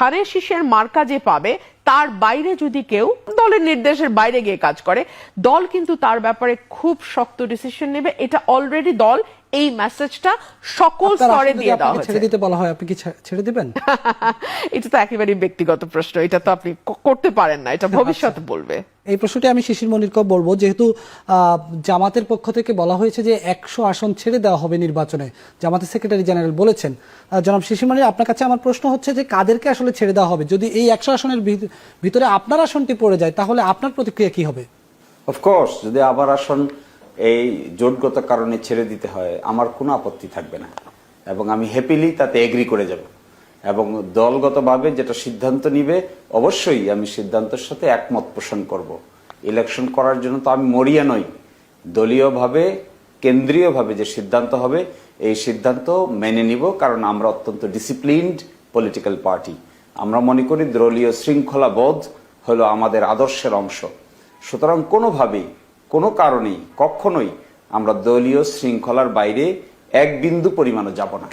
ধানের শীষের মার্কা যে পাবে তার বাইরে যদি কেউ দলের নির্দেশের বাইরে গিয়ে কাজ করে, দল কিন্তু তার ব্যাপারে খুব শক্ত ডিসিশন নেবে। এটা অলরেডি দল এই মেসেজটা সকল স্তরে দিয়ে দেওয়া হয়েছে। ছেড়ে দিতে বলা হয়, আপনি কি ছেড়ে দিবেন? এটা তো একেবারে ব্যক্তিগত প্রশ্ন, এটা তো আপনি করতে পারেন না, এটা ভবিষ্যৎ বলবে। এই প্রশ্নটি আমি শিশির মনিরকেও বলবো, যেহেতু জামাতের পক্ষ থেকে বলা হয়েছে যে 100 আসন ছেড়ে দেওয়া হবে নির্বাচনে, জামাতের সেক্রেটারি জেনারেল বলেছেন। জনাব শিশির মনির, আপনার কাছে আমার প্রশ্ন হচ্ছে যে কাদেরকে আসলে ছেড়ে দেওয়া হবে? যদি এই 100 আসনের ভিতরে আপনার আসনটি পড়ে যায়, তাহলে আপনার প্রতিক্রিয়া কি হবে? অফকোর্স, যদি আবার আসন এই জোটগত কারণে ছেড়ে দিতে হয়, আমার কোনো আপত্তি থাকবে না এবং আমি হ্যাপিলি তাতে এগ্রি করে যাব। এবং দলগতভাবে যেটা সিদ্ধান্ত নিবে, অবশ্যই আমি সিদ্ধান্তের সাথে একমত পোষণ করব। ইলেকশন করার জন্য তো আমি মরিয়া নই। দলীয়ভাবে, কেন্দ্রীয়ভাবে যে সিদ্ধান্ত হবে, এই সিদ্ধান্ত মেনে নিব, কারণ আমরা অত্যন্ত ডিসিপ্লিনড পলিটিক্যাল পার্টি। আমরা মনে করি দলীয় শৃঙ্খলা বোধ হলো আমাদের আদর্শের অংশ। সুতরাং কোনোভাবেই, কোনো কারণেই, কখনোই আমরা দলীয় শৃঙ্খলার বাইরে এক বিন্দু পরিমাণও যাব না।